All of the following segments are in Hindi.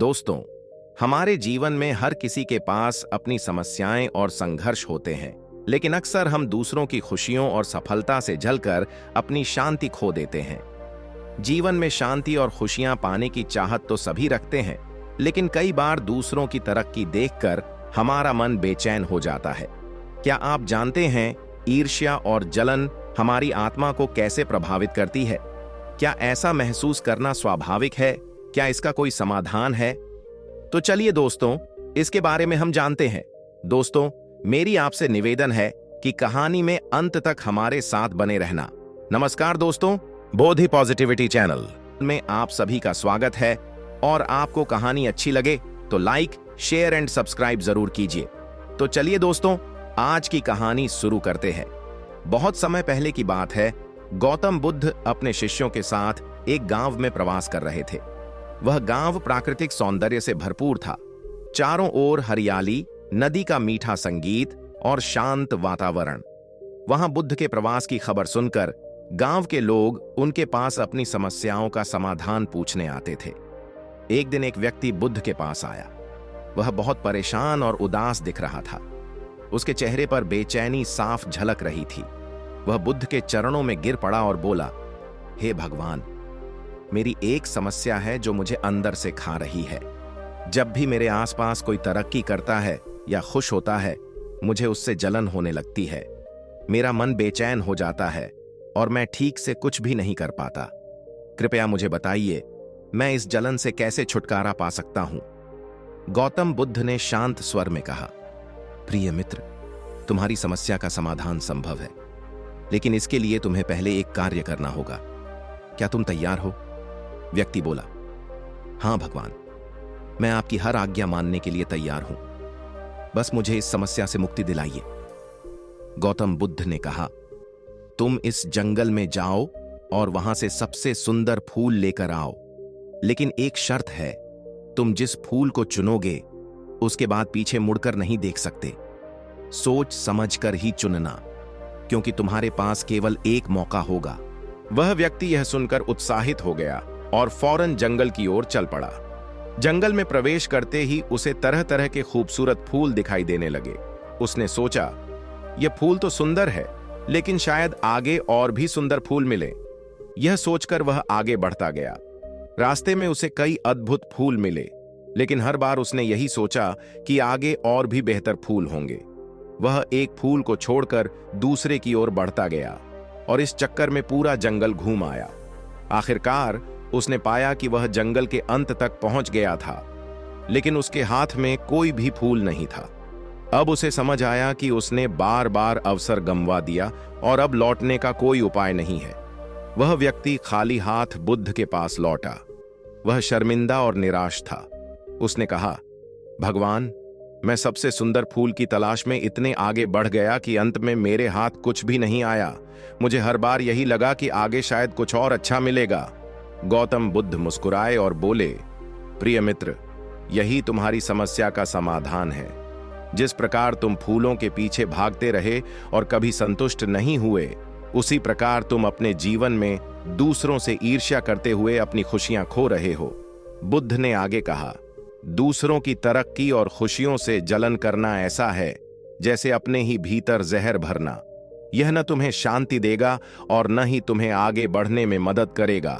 दोस्तों, हमारे जीवन में हर किसी के पास अपनी समस्याएं और संघर्ष होते हैं, लेकिन अक्सर हम दूसरों की खुशियों और सफलता से जलकर अपनी शांति खो देते हैं। जीवन में शांति और खुशियां पाने की चाहत तो सभी रखते हैं, लेकिन कई बार दूसरों की तरक्की देखकर हमारा मन बेचैन हो जाता है। क्या आप जानते हैं ईर्ष्या और जलन हमारी आत्मा को कैसे प्रभावित करती है? क्या ऐसा महसूस करना स्वाभाविक है? क्या इसका कोई समाधान है? तो चलिए दोस्तों, इसके बारे में हम जानते हैं। दोस्तों, मेरी आपसे निवेदन है कि कहानी में अंत तक हमारे साथ बने रहना। नमस्कार दोस्तों, बोधि पॉजिटिविटी चैनल में आप सभी का स्वागत है। और आपको कहानी अच्छी लगे तो लाइक, शेयर एंड सब्सक्राइब जरूर कीजिए। तो चलिए दोस्तों, आज की कहानी शुरू करते हैं। बहुत समय पहले की बात है। गौतम बुद्ध अपने शिष्यों के साथ एक गांव में प्रवास कर रहे थे। वह गांव प्राकृतिक सौंदर्य से भरपूर था। चारों ओर हरियाली, नदी का मीठा संगीत और शांत वातावरण। वहां बुद्ध के प्रवास की खबर सुनकर गांव के लोग उनके पास अपनी समस्याओं का समाधान पूछने आते थे। एक दिन एक व्यक्ति बुद्ध के पास आया। वह बहुत परेशान और उदास दिख रहा था। उसके चेहरे पर बेचैनी साफ झलक रही थी। वह बुद्ध के चरणों में गिर पड़ा और बोला, हे भगवान, मेरी एक समस्या है जो मुझे अंदर से खा रही है। जब भी मेरे आसपास कोई तरक्की करता है या खुश होता है, मुझे उससे जलन होने लगती है। मेरा मन बेचैन हो जाता है और मैं ठीक से कुछ भी नहीं कर पाता। कृपया मुझे बताइए, मैं इस जलन से कैसे छुटकारा पा सकता हूं? गौतम बुद्ध ने शांत स्वर में कहा, प्रिय मित्र, तुम्हारी समस्या का समाधान संभव है, लेकिन इसके लिए तुम्हें पहले एक कार्य करना होगा। क्या तुम तैयार हो? व्यक्ति बोला, हां भगवान, मैं आपकी हर आज्ञा मानने के लिए तैयार हूं। बस मुझे इस समस्या से मुक्ति दिलाइए। गौतम बुद्ध ने कहा, तुम इस जंगल में जाओ और वहां से सबसे सुंदर फूल लेकर आओ, लेकिन एक शर्त है, तुम जिस फूल को चुनोगे उसके बाद पीछे मुड़कर नहीं देख सकते। सोच समझकर ही चुनना, क्योंकि तुम्हारे पास केवल एक मौका होगा। वह व्यक्ति यह सुनकर उत्साहित हो गया और फौरन जंगल की ओर चल पड़ा। जंगल में प्रवेश करते ही उसे तरह तरह के खूबसूरत फूल दिखाई देने लगे। उसने सोचा, यह फूल तो सुंदर है, लेकिन शायद आगे और भी सुंदर फूल मिले। यह सोचकर वह आगे बढ़ता गया। रास्ते में उसे कई अद्भुत फूल मिले, लेकिन हर बार उसने यही सोचा कि आगे और भी बेहतर फूल होंगे। वह एक फूल को छोड़कर दूसरे की ओर बढ़ता गया और इस चक्कर में पूरा जंगल घूम आया। आखिरकार उसने पाया कि वह जंगल के अंत तक पहुंच गया था, लेकिन उसके हाथ में कोई भी फूल नहीं था। अब उसे समझ आया कि उसने बार बार अवसर गंवा दिया और अब लौटने का कोई उपाय नहीं है। वह व्यक्ति खाली हाथ बुद्ध के पास लौटा। वह शर्मिंदा और निराश था। उसने कहा, भगवान, मैं सबसे सुंदर फूल की तलाश में इतने आगे बढ़ गया कि अंत में मेरे हाथ कुछ भी नहीं आया। मुझे हर बार यही लगा कि आगे शायद कुछ और अच्छा मिलेगा। गौतम बुद्ध मुस्कुराए और बोले, प्रिय मित्र, यही तुम्हारी समस्या का समाधान है। जिस प्रकार तुम फूलों के पीछे भागते रहे और कभी संतुष्ट नहीं हुए, उसी प्रकार तुम अपने जीवन में दूसरों से ईर्ष्या करते हुए अपनी खुशियां खो रहे हो। बुद्ध ने आगे कहा, दूसरों की तरक्की और खुशियों से जलन करना ऐसा है जैसे अपने ही भीतर जहर भरना। यह न तुम्हें शांति देगा और न ही तुम्हें आगे बढ़ने में मदद करेगा।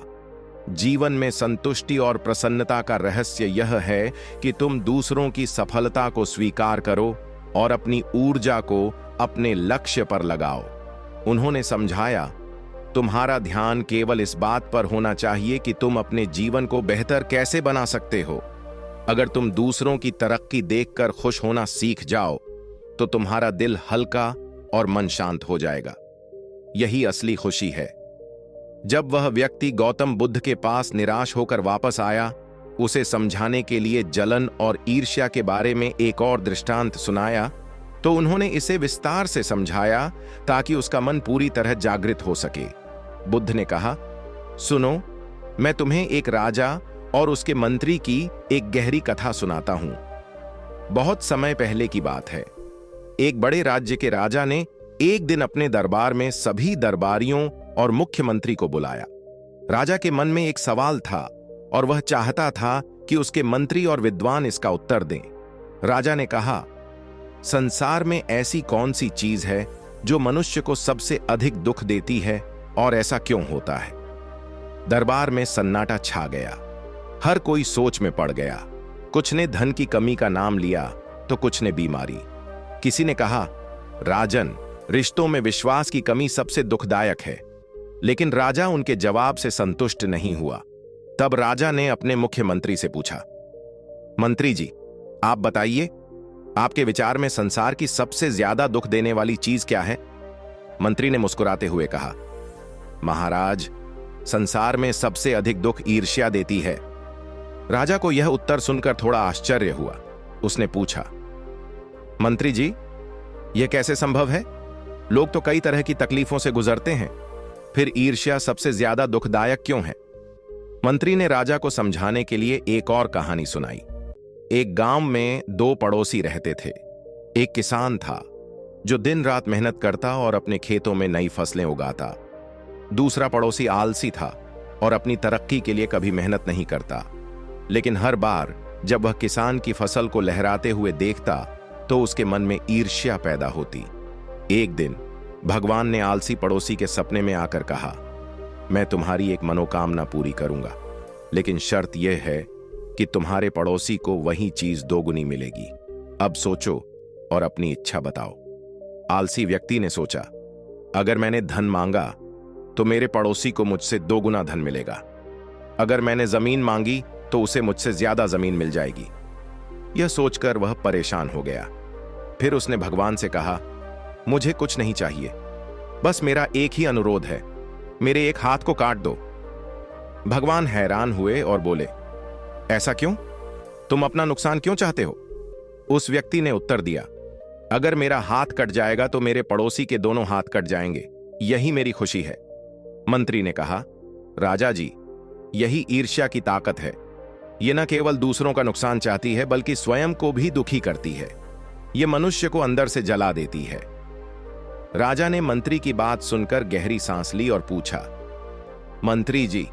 जीवन में संतुष्टि और प्रसन्नता का रहस्य यह है कि तुम दूसरों की सफलता को स्वीकार करो और अपनी ऊर्जा को अपने लक्ष्य पर लगाओ। उन्होंने समझाया, तुम्हारा ध्यान केवल इस बात पर होना चाहिए कि तुम अपने जीवन को बेहतर कैसे बना सकते हो। अगर तुम दूसरों की तरक्की देखकर खुश होना सीख जाओ, तो तुम्हारा दिल हल्का और मन शांत हो जाएगा। यही असली खुशी है। जब वह व्यक्ति गौतम बुद्ध के पास निराश होकर वापस आया, उसे समझाने के लिए जलन और ईर्ष्या के बारे में एक और दृष्टांत सुनाया, तो उन्होंने इसे विस्तार से समझाया ताकि उसका मन पूरी तरह जागृत हो सके। बुद्ध ने कहा, सुनो, मैं तुम्हें एक राजा और उसके मंत्री की एक गहरी कथा सुनाता हूं। बहुत समय पहले की बात है। एक बड़े राज्य के राजा ने एक दिन अपने दरबार में सभी दरबारियों और मुख्यमंत्री को बुलाया। राजा के मन में एक सवाल था और वह चाहता था कि उसके मंत्री और विद्वान इसका उत्तर दें। राजा ने कहा, संसार में ऐसी कौन सी चीज है जो मनुष्य को सबसे अधिक दुख देती है और ऐसा क्यों होता है? दरबार में सन्नाटा छा गया। हर कोई सोच में पड़ गया। कुछ ने धन की कमी का नाम लिया तो कुछ ने बीमारी। किसी ने कहा, राजन, रिश्तों में विश्वास की कमी सबसे दुखदायक है। लेकिन राजा उनके जवाब से संतुष्ट नहीं हुआ। तब राजा ने अपने मुख्यमंत्री से पूछा, मंत्री जी, आप बताइए, आपके विचार में संसार की सबसे ज्यादा दुख देने वाली चीज क्या है? मंत्री ने मुस्कुराते हुए कहा, महाराज, संसार में सबसे अधिक दुख ईर्ष्या देती है। राजा को यह उत्तर सुनकर थोड़ा आश्चर्य हुआ। उसने पूछा, मंत्री जी, यह कैसे संभव है? लोग तो कई तरह की तकलीफों से गुजरते हैं, फिर ईर्ष्या सबसे ज्यादा दुखदायक क्यों है? मंत्री ने राजा को समझाने के लिए एक और कहानी सुनाई। एक गांव में दो पड़ोसी रहते थे। एक किसान था जो दिन रात मेहनत करता और अपने खेतों में नई फसलें उगाता। दूसरा पड़ोसी आलसी था और अपनी तरक्की के लिए कभी मेहनत नहीं करता। लेकिन हर बार जब वह किसान की फसल को लहराते हुए देखता तो उसके मन में ईर्ष्या पैदा होती। एक दिन भगवान ने आलसी पड़ोसी के सपने में आकर कहा, मैं तुम्हारी एक मनोकामना पूरी करूंगा, लेकिन शर्त यह है कि तुम्हारे पड़ोसी को वही चीज दोगुनी मिलेगी। अब सोचो और अपनी इच्छा बताओ। आलसी व्यक्ति ने सोचा, अगर मैंने धन मांगा तो मेरे पड़ोसी को मुझसे 2 गुना धन मिलेगा। अगर मैंने जमीन मांगी तो उसे मुझसे ज्यादा जमीन मिल जाएगी। यह सोचकर वह परेशान हो गया। फिर उसने भगवान से कहा, मुझे कुछ नहीं चाहिए, बस मेरा एक ही अनुरोध है, मेरे एक हाथ को काट दो। भगवान हैरान हुए और बोले, ऐसा क्यों? तुम अपना नुकसान क्यों चाहते हो? उस व्यक्ति ने उत्तर दिया, अगर मेरा हाथ कट जाएगा तो मेरे पड़ोसी के दोनों हाथ कट जाएंगे, यही मेरी खुशी है। मंत्री ने कहा, राजा जी, यही ईर्ष्या की ताकत है। यह न केवल दूसरों का नुकसान चाहती है बल्कि स्वयं को भी दुखी करती है। यह मनुष्य को अंदर से जला देती है। राजा ने मंत्री की बात सुनकर गहरी सांस ली और पूछा, मंत्री जी,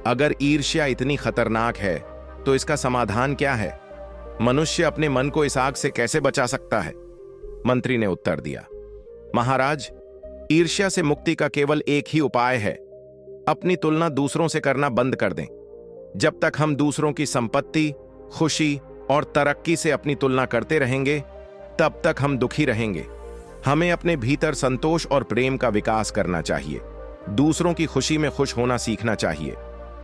अगर ईर्ष्या इतनी खतरनाक है तो इसका समाधान क्या है? मनुष्य अपने मन को इस आग से कैसे बचा सकता है? मंत्री ने उत्तर दिया, महाराज, ईर्ष्या से मुक्ति का केवल एक ही उपाय है, अपनी तुलना दूसरों से करना बंद कर दें। जब तक हम दूसरों की संपत्ति, खुशी और तरक्की से अपनी तुलना करते रहेंगे, तब तक हम दुखी रहेंगे। हमें अपने भीतर संतोष और प्रेम का विकास करना चाहिए। दूसरों की खुशी में खुश होना सीखना चाहिए।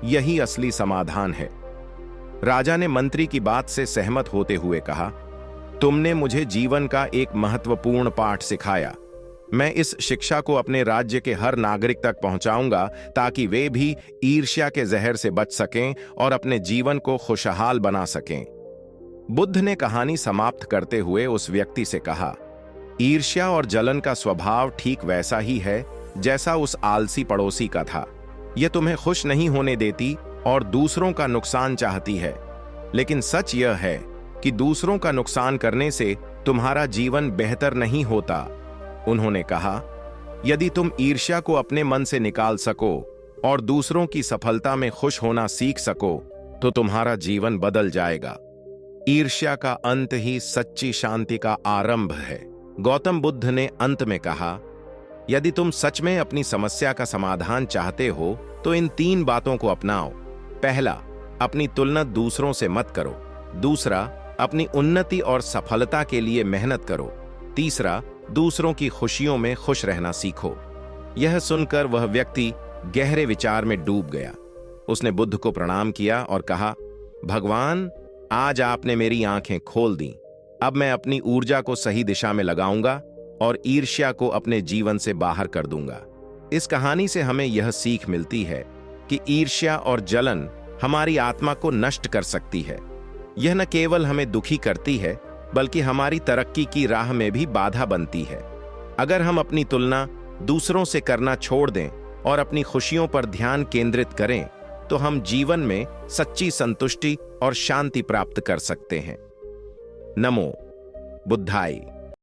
यही असली समाधान है। राजा ने मंत्री की बात से सहमत होते हुए कहा, तुमने मुझे जीवन का एक महत्वपूर्ण पाठ सिखाया। मैं इस शिक्षा को अपने राज्य के हर नागरिक तक पहुंचाऊंगा ताकि वे भी ईर्ष्या के जहर से बच सकें और अपने जीवन को खुशहाल बना सकें। बुद्ध ने कहानी समाप्त करते हुए उस व्यक्ति से कहा, ईर्ष्या और जलन का स्वभाव ठीक वैसा ही है जैसा उस आलसी पड़ोसी का था। यह तुम्हें खुश नहीं होने देती और दूसरों का नुकसान चाहती है। लेकिन सच यह है कि दूसरों का नुकसान करने से तुम्हारा जीवन बेहतर नहीं होता। उन्होंने कहा, यदि तुम ईर्ष्या को अपने मन से निकाल सको और दूसरों की सफलता में खुश होना सीख सको तो तुम्हारा जीवन बदल जाएगा। ईर्ष्या का अंत ही सच्ची शांति का आरंभ है। गौतम बुद्ध ने अंत में कहा, यदि तुम सच में अपनी समस्या का समाधान चाहते हो तो इन 3 बातों को अपनाओ। पहला, अपनी तुलना दूसरों से मत करो। दूसरा, अपनी उन्नति और सफलता के लिए मेहनत करो। तीसरा, दूसरों की खुशियों में खुश रहना सीखो। यह सुनकर वह व्यक्ति गहरे विचार में डूब गया। उसने बुद्ध को प्रणाम किया और कहा, भगवान, आज आपने मेरी आंखें खोल दी। अब मैं अपनी ऊर्जा को सही दिशा में लगाऊंगा और ईर्ष्या को अपने जीवन से बाहर कर दूंगा। इस कहानी से हमें यह सीख मिलती है कि ईर्ष्या और जलन हमारी आत्मा को नष्ट कर सकती है। यह न केवल हमें दुखी करती है बल्कि हमारी तरक्की की राह में भी बाधा बनती है। अगर हम अपनी तुलना दूसरों से करना छोड़ दें और अपनी खुशियों पर ध्यान केंद्रित करें तो हम जीवन में सच्ची संतुष्टि और शांति प्राप्त कर सकते हैं। नमो बुद्धाय।